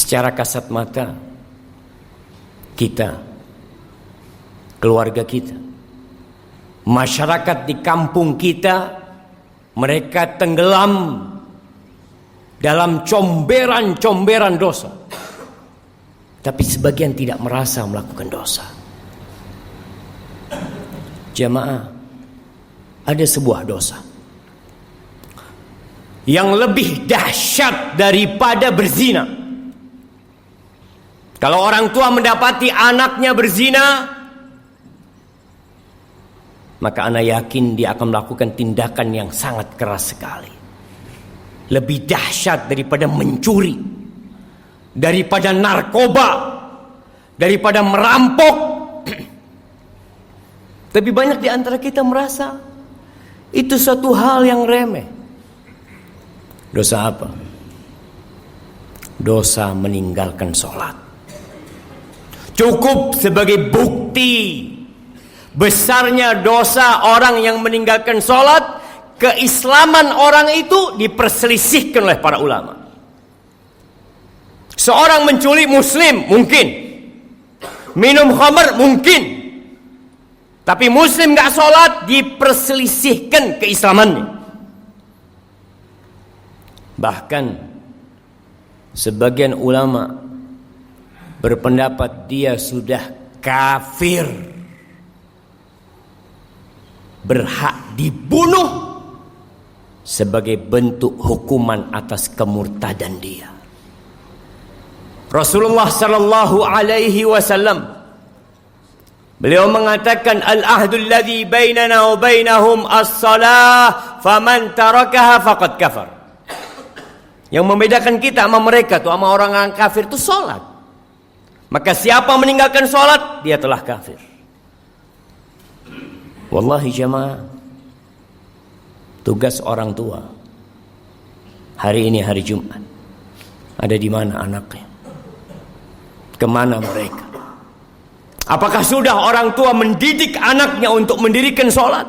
secara kasat mata kita, keluarga kita, masyarakat di kampung kita, mereka tenggelam dalam comberan-comberan dosa. Tapi sebagian tidak merasa melakukan dosa. Jamaah, ada sebuah dosa yang lebih dahsyat daripada berzina. Kalau orang tua mendapati anaknya berzina, maka anak yakin dia akan melakukan tindakan yang sangat keras sekali. Lebih dahsyat daripada mencuri, daripada narkoba, daripada merampok. Tapi banyak di antara kita merasa itu suatu hal yang remeh. Dosa apa? Dosa meninggalkan sholat. Cukup sebagai bukti besarnya dosa orang yang meninggalkan sholat, keislaman orang itu diperselisihkan oleh para ulama. Seorang menculik muslim mungkin, minum khamar mungkin, tapi muslim gak sholat diperselisihkan keislamannya. Bahkan sebagian ulama berpendapat dia sudah kafir, berhak dibunuh sebagai bentuk hukuman atas kemurtadan dia. Rasulullah sallallahu alaihi wasallam, beliau mengatakan, al-ahdul ladzi bainana wa bainahum as-salah faman tarakaha faqad kafar. Yang membedakan kita sama mereka tuh, sama orang kafir itu salat. Maka siapa meninggalkan salat, dia telah kafir. Wallahi jamaah, tugas orang tua hari ini hari Jumat, ada di mana anaknya? Kemana mereka? Apakah sudah orang tua mendidik anaknya untuk mendirikan salat?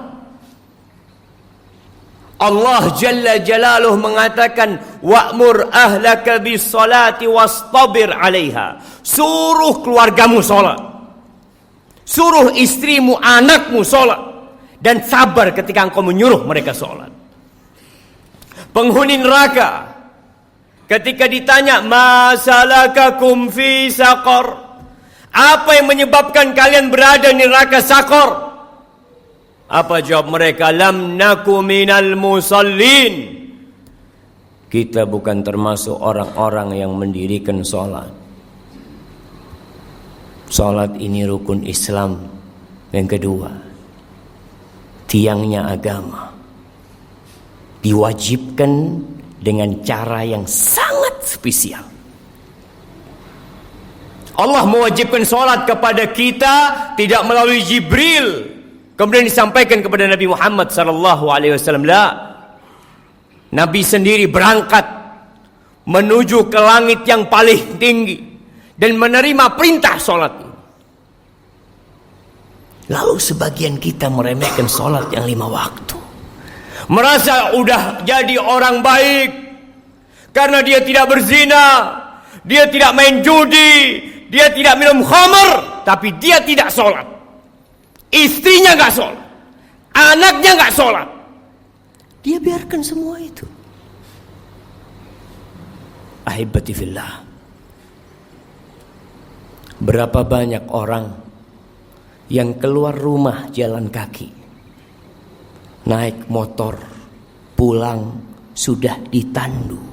Allah Jalla Jalaluh mengatakan, wa'mur ahlaka bis salati wastabir 'alaiha. Suruh keluargamu salat. Suruh istrimu, anakmu salat, dan sabar ketika engkau menyuruh mereka salat. Penghuni neraka ketika ditanya, ma salakakum fi saqar? Apa yang menyebabkan kalian berada di neraka Saqar? Apa jawab mereka? Lam naku minal musallin. Kita bukan termasuk orang-orang yang mendirikan sholat. Sholat ini rukun Islam yang kedua, tiangnya agama. Diwajibkan dengan cara yang sangat spesial. Allah mewajibkan sholat kepada kita tidak melalui Jibril kemudian disampaikan kepada Nabi Muhammad SAW. Nabi sendiri berangkat menuju ke langit yang paling tinggi dan menerima perintah sholat. Lalu sebagian kita meremehkan sholat yang 5 waktu, merasa udah jadi orang baik karena dia tidak berzina, dia tidak main judi, dia tidak minum khamar, tapi dia tidak sholat. Istrinya gak sholat, anaknya gak sholat, dia biarkan semua itu. Ahibati fillah, berapa banyak orang yang keluar rumah jalan kaki, naik motor, pulang sudah ditandu.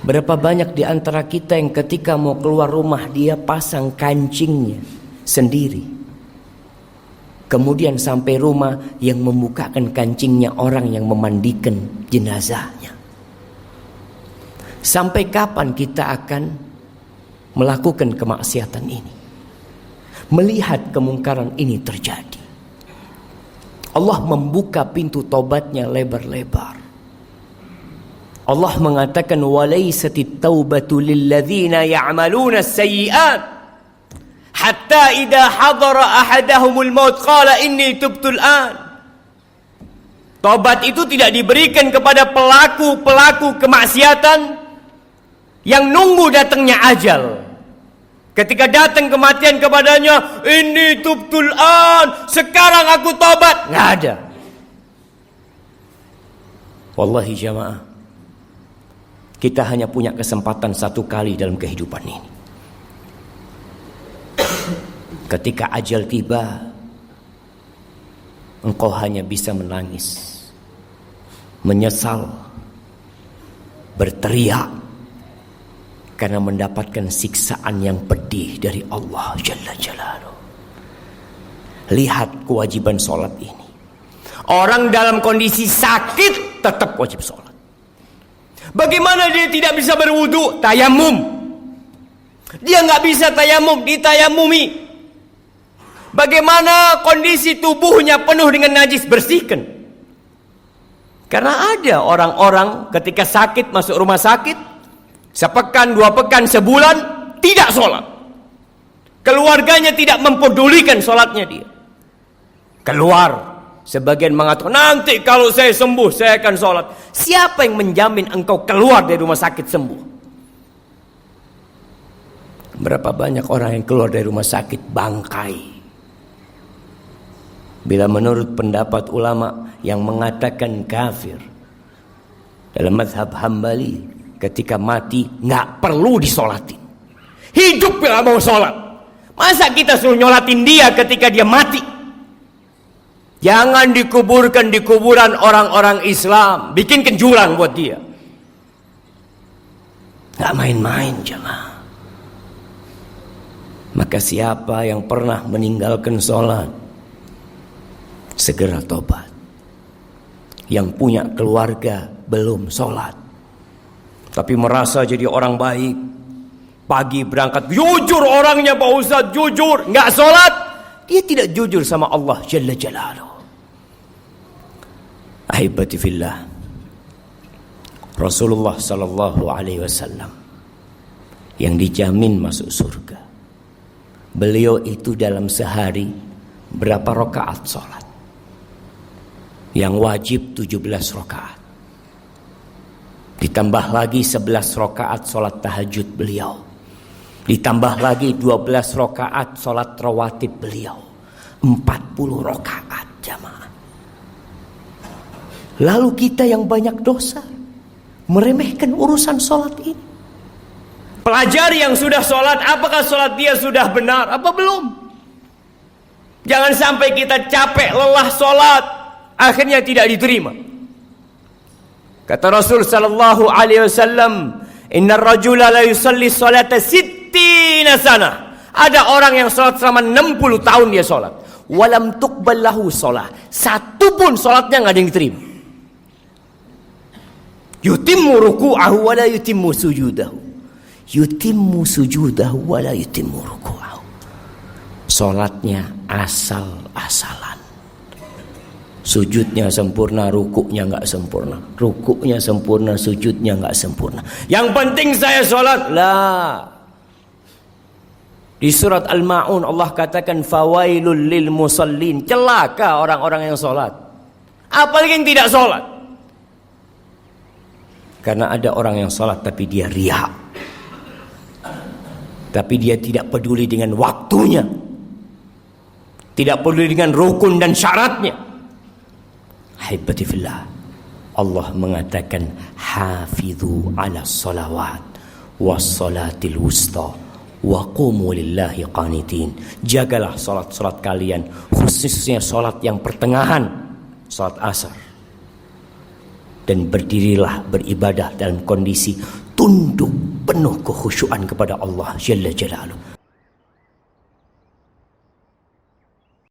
Berapa banyak di antara kita yang ketika mau keluar rumah dia pasang kancingnya sendiri, kemudian sampai rumah yang membukakan kancingnya orang yang memandikan jenazahnya. Sampai kapan kita akan melakukan kemaksiatan ini, melihat kemungkaran ini terjadi? Allah membuka pintu tobatnya lebar-lebar. Allah mengatakan, walaisatit taubatu lilladzina ya'maluna as-sayyi'at hatta idza hadara ahadahumul maut qala inni tubtul an. Tobat itu tidak diberikan kepada pelaku-pelaku kemaksiatan yang nunggu datangnya ajal. Ketika datang kematian kepadanya, ini tubtul an, sekarang aku tobat. Nggak ada. Wallahi jamaah, kita hanya punya kesempatan satu kali dalam kehidupan ini. Ketika ajal tiba, engkau hanya bisa menangis, menyesal, berteriak, karena mendapatkan siksaan yang pedih dari Allah Jalla Jalaluhu. Lihat kewajiban sholat ini. Orang dalam kondisi sakit tetap wajib sholat. Bagaimana dia tidak bisa berwudu? Tayamum. Dia nggak bisa tayamum, ditayamumi. Bagaimana kondisi tubuhnya penuh dengan najis? Bersihkan. Karena ada orang-orang ketika sakit masuk rumah sakit, sepekan, 2 pekan, sebulan tidak sholat. Keluarganya tidak mempedulikan sholatnya dia. Keluar. Sebagian mengatakan, nanti kalau saya sembuh saya akan sholat. Siapa yang menjamin engkau keluar dari rumah sakit sembuh? Berapa banyak orang yang keluar dari rumah sakit bangkai. Bila menurut pendapat ulama yang mengatakan kafir dalam mazhab Hambali, ketika mati nggak perlu disolatin, hidup bila mau sholat. Masa kita suruh nyolatin dia ketika dia mati? Jangan dikuburkan di kuburan orang-orang Islam, bikinkan jurang buat dia. Nggak main-main jemaah. Maka siapa yang pernah meninggalkan sholat, segera tobat. Yang punya keluarga belum sholat, tapi merasa jadi orang baik, pagi berangkat, jujur orangnya Pak Ustaz, jujur, nggak sholat, dia tidak jujur sama Allah Jalla Jalaluhu. Ahibati fillah, Rasulullah sallallahu alaihi wasallam yang dijamin masuk surga, beliau itu dalam sehari berapa rakaat sholat? Yang wajib 17 rakaat. Ditambah lagi 11 rakaat sholat tahajud beliau. Ditambah lagi 12 rakaat sholat rawatib beliau. 40 rakaat jamaah. Lalu kita yang banyak dosa meremehkan urusan sholat ini. Pelajari yang sudah sholat, apakah sholat dia sudah benar apa belum? Jangan sampai kita capek lelah sholat, akhirnya tidak diterima. Kata Rasul sallallahu alaihi wasallam, "Innar rajula la yusalli salata 60 sana." Ada orang yang salat selama 60 tahun dia salat, walam tuqbal lahu shalah. Satu pun salatnya enggak ada yang diterima. Yutimmu ruku'ahu wa la yutimmu sujudahu. Yutimmu sujudahu wa la yutimmu ruku'ahu. Salatnya asal-asalan. Sujudnya sempurna, rukuknya enggak sempurna. Rukuknya sempurna, sujudnya enggak sempurna. Yang penting saya sholat. Lah. Di surat Al-Ma'un Allah katakan fawailul lil musallin. Celaka orang-orang yang sholat. Apalagi yang tidak sholat. Karena ada orang yang sholat tapi dia riya. Tapi dia tidak peduli dengan waktunya. Tidak peduli dengan rukun dan syaratnya. Haibati fillah, Allah mengatakan hafidhu ala salawat was salatil wusta wa qumu lillahi qanitin. Jagalah salat-salat kalian, khususnya salat yang pertengahan, salat asar. Dan berdirilah beribadah dalam kondisi tunduk penuh kekhusyuan kepada Allah Jalla Jalaluhu.